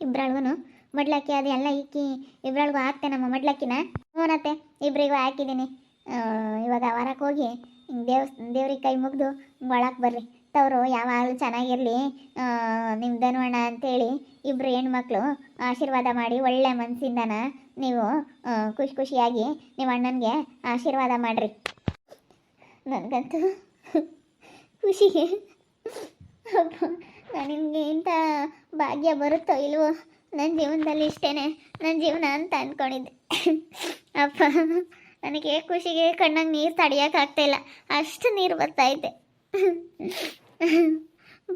ಇಬ್ರಳ್ಗೂ ಮಡ್ಲಕ್ಕಿ ಅದು ಎಲ್ಲ ಇಕ್ಕಿ ಇಬ್ರಳ್ಗೂ ಹಾಕ್ತೆ ನಮ್ಮ ಮಡ್ಲಕ್ಕಿನ. ಹ್ಞೂನತ್ತೆ, ಇಬ್ಬರಿಗೂ ಹಾಕಿದ್ದೀನಿ. ಇವಾಗ ಹೊರಕ್ಕೆ ಹೋಗಿ ದೇವ್ರಿಗೆ ಕೈ ಮುಗಿದು ಒಳಕ್ಕೆ ಬರ್ರಿ. ತವರು ಯಾವಾಗಲೂ ಚೆನ್ನಾಗಿರಲಿ ನಿಮ್ಮ ಧನುವಣ್ಣ ಅಂತೇಳಿ ಇಬ್ಬರು ಹೆಣ್ಮಕ್ಳು ಆಶೀರ್ವಾದ ಮಾಡಿ ಒಳ್ಳೆ ಮನಸ್ಸಿಂದನ ನೀವು ಖುಷಿಯಾಗಿ ನಿಮ್ಮ ಅಣ್ಣನಿಗೆ ಆಶೀರ್ವಾದ ಮಾಡಿರಿ. ನನಗಂತೂ ಖುಷಿಗೆ ನಿಮಗೆ ಇಂಥ ಭಾಗ್ಯ ಬರುತ್ತೋ ಇಲ್ವೋ ನನ್ನ ಜೀವನದಲ್ಲಿ ಇಷ್ಟೇ ನನ್ನ ಜೀವನ ಅಂತ ಅಂದ್ಕೊಂಡಿದ್ದೆ. ಅಪ್ಪ, ನನಗೆ ಖುಷಿಗೆ ಕಣ್ಣಾಗ ನೀರು ತಡೆಯೋಕ್ಕಾಗ್ತಾಯಿಲ್ಲ, ಅಷ್ಟು ನೀರು ಬರ್ತೈತೆ.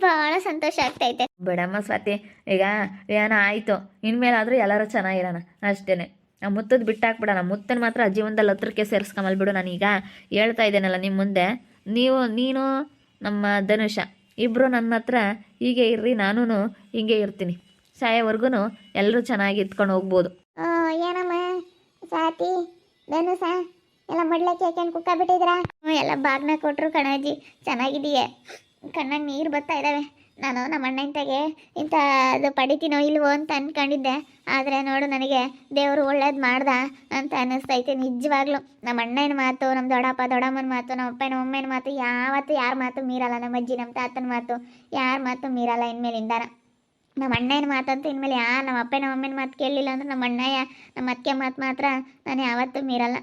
ಭಾಳ ಸಂತೋಷ ಆಗ್ತೈತೆ. ಬಿಡಮ್ಮ ಸ್ವಾತಿ, ಈಗ ಏನೋ ಆಯಿತು, ಇನ್ಮೇಲಾದರೂ ಎಲ್ಲರೂ ಚೆನ್ನಾಗಿರೋಣ ಅಷ್ಟೇ. ಆ ಮುತ್ತದ್ದು ಬಿಟ್ಟಾಕ್ಬಿಡೋಣ. ಮುತ್ತನ ಮಾತ್ರ ಜೀವನದಲ್ಲಿ ಹತ್ರಕ್ಕೆ ಸೇರಿಸ್ಕೊಂಬಲ್ ಬಿಡು. ನಾನೀಗ ಹೇಳ್ತಾ ಇದ್ದೇನಲ್ಲ ನಿಮ್ಮ ಮುಂದೆ, ನೀನು ನಮ್ಮ ಧನುಷ ಇಬ್ಬರು ನನ್ನ ಹತ್ರ ಹೀಗೆ ಇರ್ರಿ, ನಾನು ಹೀಗೆ ಇರ್ತೀನಿ. ಸಾಯೋವರೆಗೂ ಎಲ್ಲರೂ ಚೆನ್ನಾಗಿ ಇತ್ಕೊಂಡು ಹೋಗ್ಬೋದು. ಏನಮ್ಮ ಸಾತಿ ಧನುಷ ಎಲ್ಲ ಮಡ್ಲಕ್ಕೆ ಹಾಕೊಂಡು ಕುಕ್ಕ ಬಿಟ್ಟಿದ್ರಾ? ಎಲ್ಲ ಬಾಗ್ನ ಕೊಟ್ಟರು ಕಣಾಜಿ, ಚೆನ್ನಾಗಿದೆಯೇ? ಕಣ್ಣಾಗ ನೀರು ಬರ್ತಾ ಇದ್ದಾವೆ. ನಾನು ನಮ್ಮ ಅಣ್ಣಂತಾಗೆ ಇಂಥದ್ದು ಪಡಿತೀನೋ ಇಲ್ವೋ ಅಂತ ಅಂದ್ಕೊಂಡಿದ್ದೆ. ಆದರೆ ನೋಡು, ನನಗೆ ದೇವರು ಒಳ್ಳೇದು ಮಾಡ್ದ ಅಂತ ಅನ್ನಿಸ್ತೈತೆ ನಿಜವಾಗ್ಲೂ. ನಮ್ಮ ಅಣ್ಣನ ಮಾತು, ನಮ್ಮ ದೊಡ್ಡಪ್ಪ ದೊಡ್ಡಮ್ಮನ ಮಾತು, ನಮ್ಮ ಅಪ್ಪ ನಮ್ಮ ಅಮ್ಮನ ಮಾತು ಯಾವತ್ತೂ ಯಾರ ಮಾತು ಮೀರಲ್ಲ. ನಮ್ಮ ಅಜ್ಜಿ ನಮ್ಮ ತಾತನ ಮಾತು ಯಾರ ಮಾತು ಮೀರಲ್ಲ ಇನ್ಮೇಲಿಂದಾನ. ನಮ್ಮ ಅಣ್ಣನ ಮಾತಂತೂ ಇನ್ಮೇಲೆ ನಮ್ಮ ಅಪ್ಪ ನಮ್ಮ ಅಮ್ಮನ ಮಾತು ಕೇಳಲಿಲ್ಲ ಅಂದ್ರೆ ನಮ್ಮ ಅಣ್ಣಯ್ಯ ನಮ್ಮ ಅತ್ತೆ ಮಾತು ಮಾತ್ರ ನಾನು ಯಾವತ್ತೂ ಮೀರಲ್ಲ.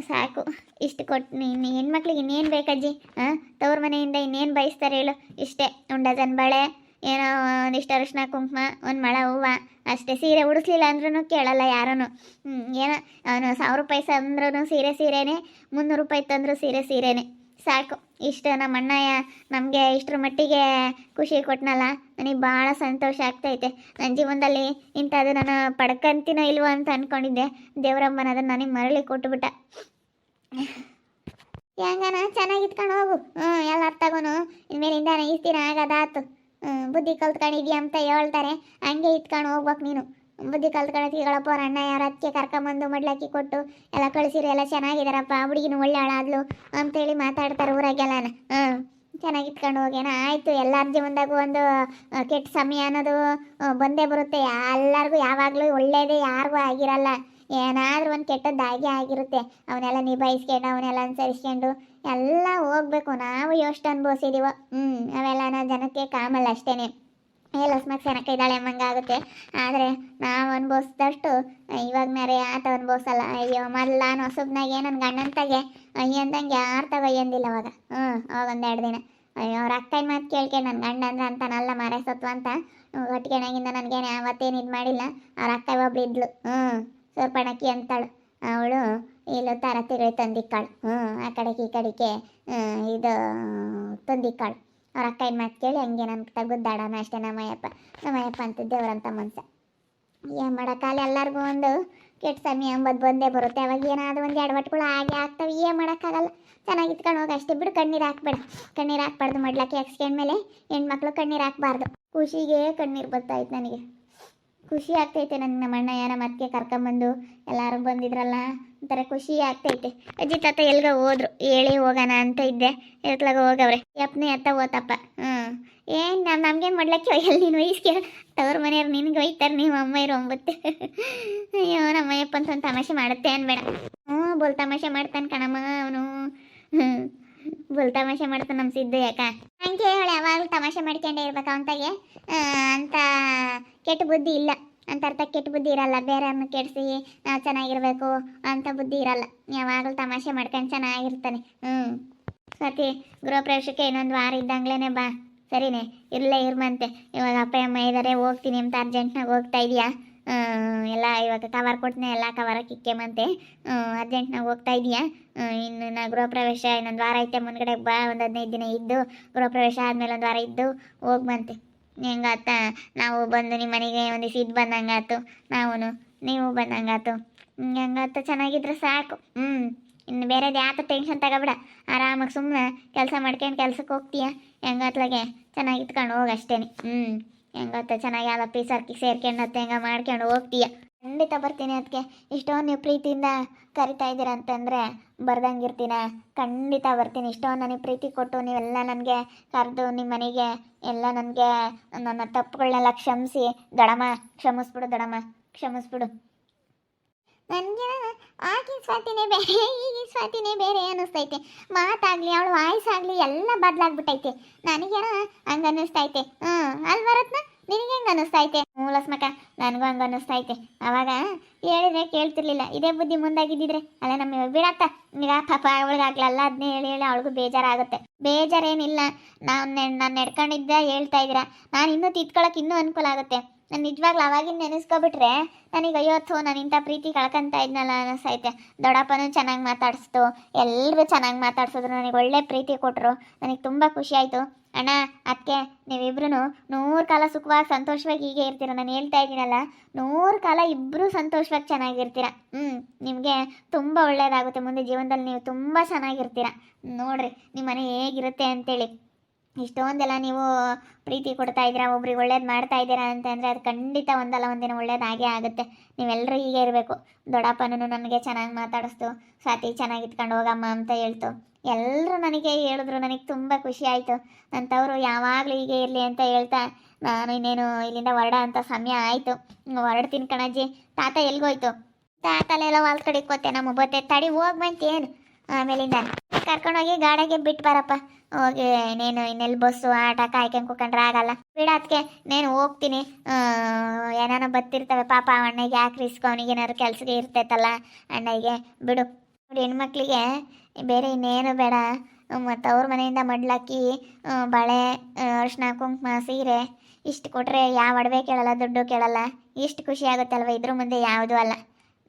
ಸಾಕು, ಇಷ್ಟು ಕೊಟ್ಟು ನೀನು ಹೆಣ್ಮಕ್ಳಿಗೆ ಇನ್ನೇನು ಬೇಕಜ್ಜಿ? ತವ್ರ ಮನೆಯಿಂದ ಇನ್ನೇನು ಬಯಸ್ತಾರೆ ಹೇಳು? ಇಷ್ಟೇ, ಒಂದು ಡಜನ್ ಬಳೆ, ಏನೋ ಒಂದಿಷ್ಟು ಅರಿಶಿನ ಕುಂಕುಮ, ಒಂದು ಮಳ ಹೂವು ಅಷ್ಟೇ. ಸೀರೆ ಉಡಿಸ್ಲಿಲ್ಲ ಅಂದ್ರೂ ಕೇಳಲ್ಲ ಯಾರೂ. ಏನೋ ಅವನು 1000 ರೂಪಾಯಿ ತಂದ್ರೂ ಸೀರೆನೇ, 300 ರೂಪಾಯಿ ತಂದರೂ ಸೀರೆನೇ. ಸಾಕು, ಇಷ್ಟು ನಮ್ಮ ಅಣ್ಣಯ್ಯ ನಮಗೆ ಇಷ್ಟರ ಮಟ್ಟಿಗೆ ಖುಷಿ ಕೊಟ್ಟನಲ್ಲ, ನನಗೆ ಭಾಳ ಸಂತೋಷ ಆಗ್ತೈತೆ. ನನ್ನ ಜೀವನದಲ್ಲಿ ಇಂಥದ್ದು ನಾನು ಪಡ್ಕಂತೀನೋ ಇಲ್ವೋ ಅಂತ ಅಂದ್ಕೊಂಡಿದ್ದೆ. ದೇವರಮ್ಮನ ಅದನ್ನು ನನಗೆ ಮರಳಿ ಕೊಟ್ಟುಬಿಟ್ಟ. ಹೆಂಗನ ಚೆನ್ನಾಗಿ ಇಟ್ಕೊಂಡು ಹೋಗು. ಎಲ್ಲ ಅರ್ಥಗೋನು ಇನ್ಮೇಲಿಂದ ಇಸ್ತಿನ ಆಗದಾತು. ಬುದ್ಧಿ ಕಲ್ತ್ಕೊಂಡಿದ್ಯಾ ಅಂತ ಹೇಳ್ತಾರೆ, ಹಂಗೆ ಇಟ್ಕೊಂಡು ಹೋಗ್ಬೇಕು ನೀನು. ಬುದ್ಧಿ ಕಲ್ತ್ಕೊಳಪ್ಪ. ಅವ್ರ ಅಣ್ಣ ಯಾರು ಅದಕ್ಕೆ ಕರ್ಕೊಂಬಂದು ಮಡ್ಲಕ್ಕಿ ಕೊಟ್ಟು ಎಲ್ಲ ಕಳಿಸಿರಿ, ಎಲ್ಲ ಚೆನ್ನಾಗಿದ್ದಾರಪ್ಪ, ಹುಡುಗಿನ ಒಳ್ಳೆ ಆಳಾದ್ಲು ಅಂತೇಳಿ ಮಾತಾಡ್ತಾರೆ ಊರಾಗೆಲ್ಲ. ಚೆನ್ನಾಗಿ ಇಟ್ಕೊಂಡು ಹೋಗೇನ ಆಯಿತು. ಎಲ್ಲರ ಜೀವನದಾಗೂ ಒಂದು ಕೆಟ್ಟ ಸಮಯ ಅನ್ನೋದು ಬಂದೇ ಬರುತ್ತೆ. ಎಲ್ಲರಿಗೂ ಯಾವಾಗಲೂ ಒಳ್ಳೇದೇ ಯಾರಿಗೂ ಆಗಿರಲ್ಲ. ಏನಾದರೂ ಒಂದು ಕೆಟ್ಟದ್ದಾಗೆ ಆಗಿರುತ್ತೆ. ಅವನ್ನೆಲ್ಲ ನಿಭಾಯಿಸ್ಕೊಂಡು ಅವನ್ನೆಲ್ಲ ಅನುಸರಿಸ್ಕೊಂಡು ಎಲ್ಲ ಹೋಗ್ಬೇಕು. ನಾವು ಎಷ್ಟು ಅನುಭವಿಸಿದೀವೋ ಅವೆಲ್ಲ ಜನಕ್ಕೆ ಕಾಮಲ್ಲ ಅಷ್ಟೇ. ಲಸ್ಮಕ್ ಸೆನಕ ಇದ್ದಾಳೆ ಎಂಬಂಗಾಗುತ್ತೆ. ಆದರೆ ನಾವು ಅನುಭವಿಸಿದಷ್ಟು ಇವಾಗ ಮೇರೆ ಆತ ಅನುಭವಿಸಲ್ಲ. ಅಯ್ಯೋ, ಮೊದಲಾನು ಹೊಸಬ್ನಾಗೆ ನನ್ನ ಗಂಡಂತಾಗೆ ಅಯ್ಯಂದಂಗೆ ಯಾರು ತಗೊಯ್ಯಂದಿಲ್ಲ ಅವಾಗ. ಅವಾಗ 1-2 ದಿನ ಅಯ್ಯೋ ಅವ್ರ ಅಕ್ಕನ ಮಾತು ಕೇಳ್ಕೊಂಡು ನನ್ನ ಗಂಡ ಅಂದ್ರೆ ಅಂತಾನಲ್ಲ ಮಾರೇ ಸತ್ವ ಅಂತ ಗಟ್ಟಿಗೆಣಗಿಂದ ನನಗೇನು ಯಾವತ್ತೇನು ಇದು ಮಾಡಿಲ್ಲ. ಅವ್ರ ಅಕ್ಕ ಒಬ್ಳು ಇದ್ಲು, ಸೋರ್ಪಣಕ್ಕಿ ಅಂತಾಳು. ಅವಳು ಇಲ್ಲೂ ತರತಿಗಳು ತಂದಿಕ್ಕಾಳು. ಆ ಕಡೆಗೆ ಈ ಕಡೆಗೆ ಇದು ತಂದಿಕ್ಕಾಳು. ಅವ್ರ ಅಕ್ಕನ ಮಾತು ಕೇಳಿ ಹಂಗೆ ನನ್ನ ತಗುದ್ದಾಡೋಣ ಅಷ್ಟೇ. ನಮ್ಮಯ್ಯಪ್ಪ ಅಂತ ದೇವ್ರಂತ ಮನ್ಸ. ಏನು ಮಾಡೋಕ್ಕಾಲ, ಎಲ್ಲರಿಗೂ ಒಂದು ಕೆಟ್ಟ ಸಮಯ ಅಂಬದು ಬಂದೇ ಬರುತ್ತೆ. ಅವಾಗ ಏನಾದರೂ ಒಂದು ಎಡವಟ್ಟುಗಳು ಹಾಗೆ ಆಗ್ತವೆ. ಏನು ಮಾಡೋಕ್ಕಾಗಲ್ಲ. ಚೆನ್ನಾಗಿ ಇಟ್ಕೊಂಡು ಹೋಗಿ ಅಷ್ಟೇ ಬಿಡು. ಕಣ್ಣೀರು ಹಾಕ್ಬಾರ್ದು. ಮಡ್ಲಕ್ಕೆ ಹಾಕ್ಸ್ಕೊಂಡ್ಮೇಲೆ ಹೆಣ್ಮಕ್ಳು ಕಣ್ಣೀರು ಹಾಕ್ಬಾರ್ದು. ಖುಷಿಗೆ ಕಣ್ಣೀರು ಬರ್ತಾಯಿತ್ತು ನನಗೆ. ಖುಷಿ ಆಗ್ತೈತೆ. ನಮ್ಮ ಅಣ್ಣಯ್ಯ ನಮ್ಮ ಅತ್ತಿಗೆ ಕರ್ಕೊಂಬಂದು ಎಲ್ಲರೂ ಬಂದಿದ್ರಲ್ಲ, ಒಂಥರ ಖುಷಿ ಆಗ್ತೈತೆ. ಅಜ್ಜಿ ತಾತ ಎಲ್ಗ ಹೋದ್ರು, ಹೇಳಿ ಹೋಗೋಣ ಅಂತ ಇದ್ದೆ. ಎತ್ಲಾಗ ಹೋಗವ್ರೆ. ಯಪ್ನೇ ಎತ್ತ ಹೋತಪ್ಪ. ಏನು ನಮ್ಗೇನು ಮಾಡ್ಲಕ್ಕೆ ಎಲ್ಲಿ ನೀನು ವಯಸ್ಸಿಗೆ ತವ್ರ ಮನೆಯವ್ರು ನಿನ್ಗೆ ಒಯ್ತಾರೆ, ನೀವು ಅಮ್ಮ ಇರೋ ಒಂಬತ್ತು. ಅಯ್ಯೋ, ನಮ್ಮಯ್ಯಪ್ಪ ಅಂತ ಒಂದು ತಮಾಷೆ ಮಾಡುತ್ತೆ ಅನ್ಬೇಡ. ಬೋಲ್ ತಮಾಷೆ ಮಾಡ್ತಾನೆ ಕಣಮ್ಮ ಅವನು. ಬೋಲ್ ತಮಾಷೆ ಮಾಡ್ತಾನೆ ನಮ್ಮ ಸಿದ್ದು. ಯಾಕ ಹಂಗೆ ಹೇಳಿ ಯಾವಾಗಲೂ ತಮಾಷೆ ಮಾಡ್ಕೊಂಡೇ ಇರ್ಬೇಕು ಅವಂತಾಗೆ. ಅಂತ ಕೆಟ್ಟ ಬುದ್ಧಿ ಇಲ್ಲ. ಅಂತ ಅರ್ಥ ಕೆಟ್ಟ ಬುದ್ಧಿ ಇರಲ್ಲ. ಬೇರೆಯವ್ರನ್ನ ಕೆಡಿಸಿ ನಾವು ಚೆನ್ನಾಗಿರ್ಬೇಕು ಅಂತ ಬುದ್ಧಿ ಇರಲ್ಲ. ಯಾವಾಗಲೂ ತಮಾಷೆ ಮಾಡ್ಕೊಂಡು ಚೆನ್ನಾಗಿರ್ತಾನೆ. ಸತಿ ಗೃಹ ಪ್ರವೇಶಕ್ಕೆ ಇನ್ನೊಂದು ವಾರ ಇದ್ದಂಗ್ಲೇ ಬಾ, ಸರಿನೇ? ಇರಲೇ ಇರ್ಮಂತೆ. ಇವಾಗ ಅಪ್ಪ ಅಮ್ಮ ಇದ್ದಾರೆ, ಹೋಗ್ತೀನಿ ಅಂತ ಅರ್ಜೆಂಟ್ನಾಗ ಹೋಗ್ತಾ ಇದೆಯಾ? ಎಲ್ಲ ಇವಾಗ ಕವರ್ ಕೊಡ್ತೀನಿ, ಎಲ್ಲ ಕವರ ಕಿಕ್ಕೆಮಂತೆ. ಅರ್ಜೆಂಟ್ನಾಗ ಹೋಗ್ತಾ ಇದೆಯಾ? ಇನ್ನು ನಾ ಗೃಹ ಪ್ರವೇಶ ಇನ್ನೊಂದು ವಾರ ಐತೆ, ಮುಂದ್ಗಡೆ ಬಾ. ಒಂದು 15 ದಿನ ಇದ್ದು ಗೃಹ ಪ್ರವೇಶ ಆದಮೇಲೆ 1 ವಾರ ಇದ್ದು ಹೋಗ್ಬಂತೆ. ಹೆಂಗಾತ? ನಾವು ಬಂದು ನಿಮ್ಮ ಮನೆಗೆ ಒಂದಿವ್ಸ ಇದು ಬಂದಂಗಾತು, ನೀವು ಬಂದಂಗಾತು. ಹೆಂಗಾತ? ಚೆನ್ನಾಗಿದ್ರೆ ಸಾಕು. ಇನ್ನು ಬೇರೆದು ಯಾಕೆ ಟೆನ್ಷನ್ ತಗೋಬೇಡ. ಆರಾಮಾಗಿ ಸುಮ್ಮನೆ ಕೆಲಸ ಮಾಡ್ಕೊಂಡು ಕೆಲ್ಸಕ್ಕೆ ಹೋಗ್ತೀಯ. ಹೆಂಗತ್ಲಾಗೆ ಚೆನ್ನಾಗಿ ಇಟ್ಕೊಂಡು ಹೋಗಿ ಅಷ್ಟೇ. ಹೆಂಗತ್ತ? ಚೆನ್ನಾಗಿ ಯಾವ ಪೀಸರ್ಕಿ ಸೇರ್ಕೊಂಡು ಹೆಂಗೆ ಮಾಡ್ಕೊಂಡು ಹೋಗ್ತೀಯ. ಖಂಡಿತ ಬರ್ತೀನಿ. ಅದಕ್ಕೆ ಇಷ್ಟೊಂದು ನೀವು ಪ್ರೀತಿಯಿಂದ ಕರಿತಾ ಇದ್ದೀರಾ ಅಂತಂದರೆ ಬರ್ದಂಗಿರ್ತೀನ. ಖಂಡಿತ ಬರ್ತೀನಿ. ಇಷ್ಟೊಂದು ನನಗೆ ಪ್ರೀತಿ ಕೊಟ್ಟು ನೀವೆಲ್ಲ ನನಗೆ ಕರೆದು ನಿಮ್ಮ ಮನೆಗೆ ಎಲ್ಲ ನನಗೆ ನನ್ನ ತಪ್ಪುಗಳನ್ನೆಲ್ಲ ಕ್ಷಮಿಸಿ ದೊಡಮ್ಮ, ಕ್ಷಮಿಸ್ಬಿಡು ದೊಡಮ್ಮ, ಕ್ಷಮಿಸ್ಬಿಡು. ನನಗೆ ಆಗಿನ ಸ್ವಾತಿನೇ ಬೇರೆ, ಈಗಿನ ಸ್ವಾತಿನೇ ಬೇರೆ ಅನ್ನಿಸ್ತೈತೆ. ಮಾತಾಗಲಿ, ಅವಳು ವಾಯ್ಸ್ ಆಗಲಿ ಎಲ್ಲ ಬದಲಾಗ್ಬಿಟ್ಟೈತೆ. ನನಗೇನ ಹಂಗೆ ಅನ್ನಿಸ್ತೈತೆ. ಅಲ್ಲಿ ಬರತ್ನ ನಿನಗೆ ಹೆಂಗೆ ಅನ್ನಿಸ್ತೈತೆ? ಮೂಲಸ್ಮಕ ನನಗೂ ಹಂಗೆ ಅನ್ನಿಸ್ತೈತೆ. ಅವಾಗ ಹೇಳಿದ್ರೆ ಕೇಳ್ತಿರ್ಲಿಲ್ಲ. ಇದೇ ಬುದ್ಧಿ ಮುಂದಾಗಿದ್ದಿದ್ರೆ ಅಲ್ಲ ನಮ್ಮ ಬಿಡತ್ತ. ಈಗ ಪಾಪ ಅವಳಿಗಾಗ್ಲಲ್ಲ ಅದನ್ನೇ ಹೇಳಿ ಹೇಳಿ ಅವಳಿಗೂ ಬೇಜಾರಾಗುತ್ತೆ. ಬೇಜಾರೇನಿಲ್ಲ, ನಾನು ನಡ್ಕೊಂಡಿದ್ದ ಹೇಳ್ತಾ ಇದ್ದೀರಾ. ನಾನು ಇನ್ನೂ ತಿದ್ಕೊಳಕ್ಕೆ ಇನ್ನೂ ಅನುಕೂಲ ಆಗುತ್ತೆ. ನಾನು ನಿಜವಾಗ್ಲೂ ಅವಾಗಿನ ನೆನೆಸ್ಕೊಬಿಟ್ರೆ ನನಗೆ ಅಯ್ಯೋತ್ತು ನಾನು ಇಂಥ ಪ್ರೀತಿ ಕಳ್ಕೊಂತ ಇದ್ನಲ್ಲ ಅನ್ನಿಸ್ತೈತೆ. ದೊಡ್ಡಪ್ಪನೂ ಚೆನ್ನಾಗಿ ಮಾತಾಡಿಸ್ತು, ಎಲ್ಲರೂ ಚೆನ್ನಾಗಿ ಮಾತಾಡ್ಸಿದ್ರು, ನನಗೆ ಒಳ್ಳೆ ಪ್ರೀತಿ ಕೊಟ್ಟರು. ನನಗೆ ತುಂಬ ಖುಷಿ ಆಯಿತು. ಅಣ್ಣ, ಅದಕ್ಕೆ ನೀವಿಬ್ರು 100 ಕಾಲ ಸುಖವಾಗಿ ಸಂತೋಷವಾಗಿ ಹೀಗೆ ಇರ್ತೀರ. ನಾನು ಹೇಳ್ತಾ ಇದ್ದೀನಲ್ಲ, 100 ಕಾಲ ಇಬ್ಬರು ಸಂತೋಷವಾಗಿ ಚೆನ್ನಾಗಿರ್ತೀರ. ನಿಮಗೆ ತುಂಬ ಒಳ್ಳೆಯದಾಗುತ್ತೆ. ಮುಂದೆ ಜೀವನದಲ್ಲಿ ನೀವು ತುಂಬ ಚೆನ್ನಾಗಿರ್ತೀರ. ನೋಡಿರಿ ನಿಮ್ಮ ಮನೆ ಹೇಗಿರುತ್ತೆ ಅಂತೇಳಿ. ಇಷ್ಟೊಂದೆಲ್ಲ ನೀವು ಪ್ರೀತಿ ಕೊಡ್ತಾ ಇದ್ದೀರಾ, ಒಬ್ರಿಗೆ ಒಳ್ಳೇದು ಮಾಡ್ತಾ ಇದ್ದೀರಾ ಅಂತಂದರೆ ಅದು ಖಂಡಿತ ಒಂದಲ್ಲ ಒಂದಿನ ಒಳ್ಳೇದಾಗೇ ಆಗುತ್ತೆ. ನೀವೆಲ್ಲರೂ ಹೀಗೆ ಇರಬೇಕು. ದೊಡ್ಡಪ್ಪನೂ ನನಗೆ ಚೆನ್ನಾಗಿ ಮಾತಾಡಿಸ್ತು, ಸ್ವಾತಿ ಚೆನ್ನಾಗಿ ಇಟ್ಕೊಂಡು ಹೋಗಮ್ಮ ಅಂತ ಹೇಳ್ತು. ಎಲ್ಲರೂ ನನಗೆ ಹೇಳಿದ್ರು. ನನಗೆ ತುಂಬ ಖುಷಿ ಆಯಿತು. ಅಂಥವ್ರು ಯಾವಾಗಲೂ ಹೀಗೆ ಇರಲಿ ಅಂತ ಹೇಳ್ತಾ ನಾನು ಇನ್ನೇನು ಇಲ್ಲಿಂದ ಹೊರಡ ಅಂತ ಸಮಯ ಆಯಿತು. ಹೊರಡ್ತೀನಿ ಕಣಜ್ಜಿ. ತಾತ ಎಲ್ಗೋಯ್ತು? ತಾತಲೆಲ್ಲ ಹೊಲ್ ಕಡೆ ಕೂತೆ ನಮ್ಮ ಬತ್ತೆ ತಡಿ ಹೋಗಿ ಬಂತೇನು. ಆಮೇಲಿಂದ ಕರ್ಕೊಂಡೋಗಿ ಗಾಡಿಗೆ ಬಿಟ್ಟು ಬರಪ್ಪ. ಹೋಗಿ ನೀನು ಇನ್ನೆಲ್ಲಿ ಬಸ್ಸು ಆಟ ಕಾಯ್ಕೊಂಡು ಕೂಕೊಂಡ್ರೆ ಆಗಲ್ಲ. ಬಿಡ ಅದಕ್ಕೆ నేను ಹೋಗ್ತೀನಿ. ಏನಾನ ಬತ್ತಿರ್ತವೆ ಪಾಪ. ಅಣ್ಣಗೆ ಯಾಕೆ ರಿಸ್ಕ್, ಅವನಿಗೆ ಏನಾದ್ರು ಕೆಲಸಕ್ಕೆ ಇರ್ತೈತಲ್ಲ ಅಣ್ಣಗೆ. ಬಿಡು. ನೋಡಿ, ಹೆಣ್ಮಕ್ಳಿಗೆ ಬೇರೆ ಇನ್ನೇನು ಬೇಡ. ಮತ್ತು ಅವ್ರ ಮನೆಯಿಂದ ಮಡ್ಲಕ್ಕಿ, ಬಳೆ, ಅರಿಶಿನ ಕುಂಕುಮ, ಸೀರೆ ಇಷ್ಟು ಕೊಟ್ಟರೆ ಯಾವ ಒಡವೆ ಕೇಳಲ್ಲ, ದುಡ್ಡು ಕೇಳಲ್ಲ. ಇಷ್ಟು ಖುಷಿ ಆಗುತ್ತಲ್ವ, ಇದ್ರ ಮುಂದೆ ಯಾವುದೂ ಅಲ್ಲ.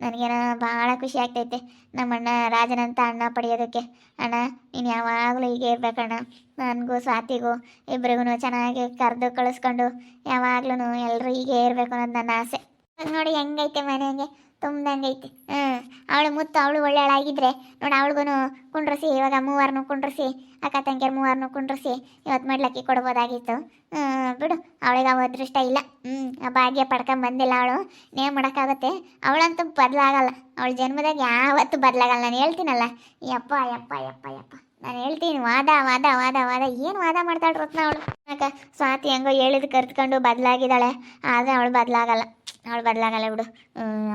ನನಗೇನೋ ಭಾಳ ಖುಷಿ ಆಗ್ತೈತೆ ನಮ್ಮ ಅಣ್ಣ ರಾಜನಂತ ಅಣ್ಣ ಪಡೆಯೋದಕ್ಕೆ. ಅಣ್ಣ ನೀನು ಯಾವಾಗಲೂ ಹೀಗೆ ಇರ್ಬೇಕಣ್ಣ. ನನಗೂ ಸ್ವಾತಿಗೂ ಇಬ್ರಿಗೂ ಚೆನ್ನಾಗಿ ಕರೆದು ಕಳಿಸ್ಕೊಂಡು ಯಾವಾಗ್ಲೂ ಎಲ್ಲರೂ ಹೀಗೆ ಇರಬೇಕು ಅನ್ನೋದು ನನ್ನ ಆಸೆ. ನೋಡಿ ಹೆಂಗೈತೆ ಮನೆಗೆ ತುಂಬ್ದಂಗೈತಿ. ಅವಳು ಮುತ್ತು ಅವಳು ಒಳ್ಳೆಯಳಾಗಿದ್ದರೆ ನೋಡಿ, ಅವಳಿಗೂ ಕುಂಡ್ರಿಸಿ ಇವಾಗ 3 ಕುಂಡ್ರಿಸಿ, ಅಕ್ಕ ತಂಗಿಯರು 3 ಕುಂಡ್ರಿಸಿ ಇವತ್ತು ಮಾಡ್ಲಕ್ಕಿ ಕೊಡ್ಬೋದಾಗಿತ್ತು. ಬಿಡು, ಅವಳಿಗೆ ಅವ ಅದೃಷ್ಟ ಇಲ್ಲ. ಆ ಭಾಗ್ಯ ಪಡ್ಕೊಂಬಂದಿಲ್ಲ ಅವಳು. ನೇ ಮಾಡೋಕ್ಕಾಗುತ್ತೆ. ಅವಳಂತೂ ಬದಲಾಗಲ್ಲ. ಅವಳ ಜನ್ಮದಾಗ ಯಾವತ್ತೂ ಬದಲಾಗಲ್ಲ. ನಾನು ಹೇಳ್ತೀನಲ್ಲ, ಯಪ್ಪ ಯಪ್ಪ ಯಪ್ಪ ಯಪ್ಪ ನಾನು ಹೇಳ್ತೀನಿ. ವಾದ ವಾದ ವಾದ ವಾದ ಏನು ವಾದ ಮಾಡ್ತಾಳೆ ರತ್ನ ಅವಳು. ಯಾಕೆ ಸ್ವಾತಿ ಹೆಂಗೋ ಹೇಳಿದ್ ಕರ್ತ್ಕೊಂಡು ಬದಲಾಗಿದ್ದಾಳೆ, ಆದರೆ ಅವಳು ಬದಲಾಗಲ್ಲ. ಬಿಡು.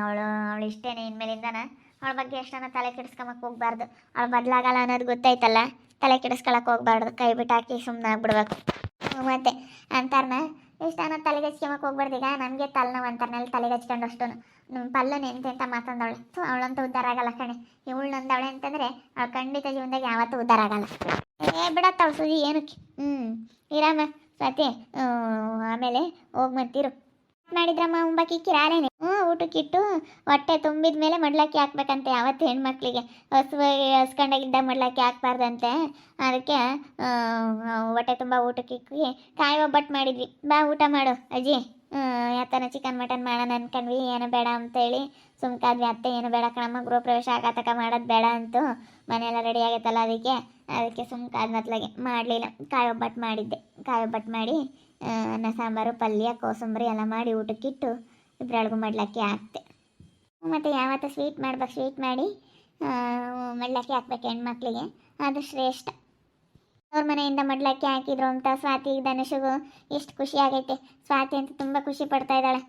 ಅವಳು ಇಷ್ಟೇನೆ. ಇನ್ಮೇಲಿಂದನ ಅವಳ ಬಗ್ಗೆ ಎಷ್ಟನ್ನ ತಲೆ ಕೆಡಿಸ್ಕೊಂಬಕ್ಕೆ ಹೋಗ್ಬಾರ್ದು. ಅವಳು ಬದಲಾಗಲ್ಲ ಅನ್ನೋದು ಗೊತ್ತೈತಲ್ಲ, ತಲೆ ಕೆಡಿಸ್ಕೊಳಕ್ಕೆ ಹೋಗ್ಬಾರ್ದು. ಕೈ ಬಿಟ್ಟು ಹಾಕಿ ಸುಮ್ಮನೆ ಆಗ್ಬಿಡ್ಬೇಕು. ಮತ್ತೆ ಅಂತಾರನ ಇಷ್ಟನ್ನ ತಲೆಗೆ ಹಚ್ಕೊಂಬಕ್ಕೆ ಹೋಗ್ಬಾರ್ದು. ಈಗ ನಮಗೆ ತಲೆನೋವು ಅಂತಾರನೆಲ್ಲ ತಲೆಗೆ ಹಚ್ಕೊಂಡು ಅಷ್ಟು ಪಲ್ಲನ ಎಂತೆಂತ ಮಾತಂದವಳೆ. ಅವಳಂತೂ ಉದ್ಧಾರ ಆಗಲ್ಲ ಕಣೆ. ಇವಳು ನಂದವಳೆ ಅಂತಂದರೆ ಅವಳು ಖಂಡಿತ ಜೀವನದಾಗ ಯಾವತ್ತೂ ಉದ್ಧಾರ ಆಗಲ್ಲ. ಬಿಡತ್ತವಳು ಸುದ್ದಿ ಏನಕ್ಕೆ. ಇರಾಮ ಸ್ವಾತಿ, ಆಮೇಲೆ ಹೋಗ್ಮಂತೀರು ಮಾಡಿದ್ರಮ್ಮ. ಉಂಬಕ್ಕೆ ಇಕ್ಕಿರಾರೇನೆ. ಊಟಕ್ಕಿಟ್ಟು ಹೊಟ್ಟೆ ತುಂಬಿದ ಮೇಲೆ ಮಡ್ಲಕ್ಕಿ ಹಾಕ್ಬೇಕಂತೆ. ಯಾವತ್ತು ಹೆಣ್ಮಕ್ಳಿಗೆ ಹಸ್ಕೊಂಡಾಗಿದ್ದ ಮಡ್ಲಕ್ಕಿ ಹಾಕ್ಬಾರ್ದಂತೆ. ಅದಕ್ಕೆ ಹೊಟ್ಟೆ ತುಂಬ ಊಟಕ್ಕಿಕ್ಕಿ ಕಾಯಿ ಒಬ್ಬಟ್ಟು ಮಾಡಿದ್ವಿ. ಬಾ ಊಟ ಮಾಡು ಅಜ್ಜಿ. ಯಾತನ ಚಿಕನ್ ಮಟನ್ ಮಾಡೋಣ ಅನ್ಕೊಂಡ್ವಿ, ಏನೋ ಬೇಡ ಅಂತೇಳಿ ಸುಮ್ಕಾದ್ವಿ. ಅತ್ತೆ ಏನು ಬೇಡ ಕಣಮ್ಮ, ಗೃಹ ಪ್ರವೇಶ ಆಗತಕ ಮಾಡೋದು ಬೇಡ ಅಂತು. ಮನೆಯೆಲ್ಲ ರೆಡಿ ಆಗೈತಲ್ಲ, ಅದಕ್ಕೆ ಸುಮ್ಕಾದ ಮೊದಲಾಗೆ ಮಾಡಲಿಲ್ಲ. ಕಾಯಿ ಒಬ್ಬಟ್ಟು ಮಾಡಿದ್ದೆ. ಕಾಯಿ ಒಬ್ಬಟ್ಟು ಮಾಡಿ ಅನ್ನ ಸಾಂಬಾರು ಪಲ್ಯ ಕೋಸಂಬರಿ ಎಲ್ಲ ಮಾಡಿ ಊಟಕ್ಕಿಟ್ಟು ಇಬ್ಬರೊಳಗೂ ಮಡ್ಲಕ್ಕಿ ಹಾಕ್ತೆ. ಮತ್ತು ಯಾವತ್ತೂ ಸ್ವೀಟ್ ಮಾಡ್ಬೇಕು. ಸ್ವೀಟ್ ಮಾಡಿ ಮಡ್ಲಕ್ಕಿ ಹಾಕ್ಬೇಕು ಹೆಣ್ಮಕ್ಳಿಗೆ, ಅದು ಶ್ರೇಷ್ಠ. ಅವ್ರ ಮನೆಯಿಂದ ಮಡ್ಲಕ್ಕಿ ಹಾಕಿದ್ರು ಅಂತ ಸ್ವಾತಿ ಧನುಷಿಗೂ ಎಷ್ಟು ಖುಷಿ ಆಗೈತೆ. ಸ್ವಾತಿ ಅಂತ ತುಂಬ ಖುಷಿ ಪಡ್ತಾ ಇದ್ದಾಳೆ.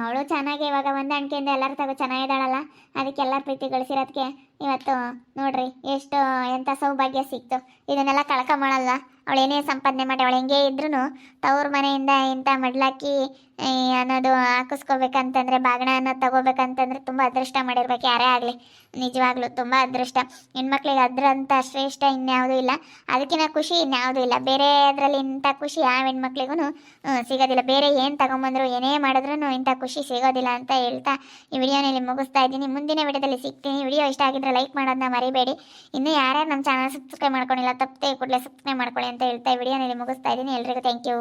ಅವಳು ಚೆನ್ನಾಗಿ ಇವಾಗ ಹೊಂದಾಣಿಕೆಯಿಂದ ಎಲ್ಲರ ತಗೋ ಚೆನ್ನಾಗಿದ್ದಾಳಲ್ಲ, ಅದಕ್ಕೆ ಎಲ್ಲರ ಪ್ರೀತಿ ಗಳಿಸಿರೋದಕ್ಕೆ ಇವತ್ತು ನೋಡ್ರಿ ಎಷ್ಟು ಎಂಥ ಸೌಭಾಗ್ಯ ಸಿಕ್ತು. ಇದನ್ನೆಲ್ಲ ಕಳ್ಕೊಂಬಳಲ್ಲ. ಅವಳು ಏನೇ ಸಂಪಾದನೆ ಮಾಡಿ ಅವಳು ಹೆಂಗೆ ಇದ್ರೂ ತವ್ರ ಮನೆಯಿಂದ ಇಂಥ ಮಡ್ಲಕ್ಕಿ ಅನ್ನೋದು ಹಾಕಿಸ್ಕೋಬೇಕಂತಂದರೆ, ಬಾಗಣ ಅನ್ನೋದು ತಗೋಬೇಕಂತಂದರೆ ತುಂಬ ಅದೃಷ್ಟ ಮಾಡಿರ್ಬೇಕು ಯಾರೇ ಆಗಲಿ. ನಿಜವಾಗ್ಲೂ ತುಂಬ ಅದೃಷ್ಟ. ಹೆಣ್ಮಕ್ಳಿಗೆ ಅದ್ರಂಥ ಶ್ರೇಷ್ಠ ಇನ್ಯಾವುದೂ ಇಲ್ಲ. ಅದಕ್ಕಿಂತ ಖುಷಿ ಇನ್ಯಾವುದೂ ಇಲ್ಲ. ಬೇರೆ ಅದರಲ್ಲಿ ಇಂಥ ಖುಷಿ ಯಾವ ಹೆಣ್ಮಕ್ಳಿಗೂ ಸಿಗೋದಿಲ್ಲ. ಬೇರೆ ಏನು ತಗೊಂಬಂದ್ರು ಏನೇ ಮಾಡಿದ್ರೂ ಇಂಥ ಖುಷಿ ಸಿಗೋದಿಲ್ಲ ಅಂತ ಹೇಳ್ತಾ ಈ ವಿಡಿಯೋನಲ್ಲಿ ಮುಗಿಸ್ತಾ ಇದ್ದೀನಿ. ಮುಂದಿನ ವಿಡಿಯೋದಲ್ಲಿ ಸಿಗ್ತೀನಿ. ವಿಡಿಯೋ ಇಷ್ಟ ಆಗಿದ್ರೆ ಲೈಕ್ ಮಾಡೋದನ್ನ ಮರಿಬೇಡಿ. ಇನ್ನೂ ಯಾರ್ಯಾರು ನಮ್ಮ ಚಾನಲ್ ಸಬ್ಸ್ಕ್ರೈಬ್ ಮಾಡ್ಕೊಂಡಿಲ್ಲ ತಪ್ಪದೆ ಕೂಡಲೇ ಸಬ್ಸ್ಕ್ರೈಬ್ ಮಾಡ್ಕೊಳ್ಳಿ ಅಂತ ಹೇಳ್ತಾ ಈ ವಿಡಿಯೋನಲ್ಲಿ ಮುಗಿಸ್ತಾ ಇದ್ದೀನಿ. ಎಲ್ರಿಗೂ ಥ್ಯಾಂಕ್ ಯು.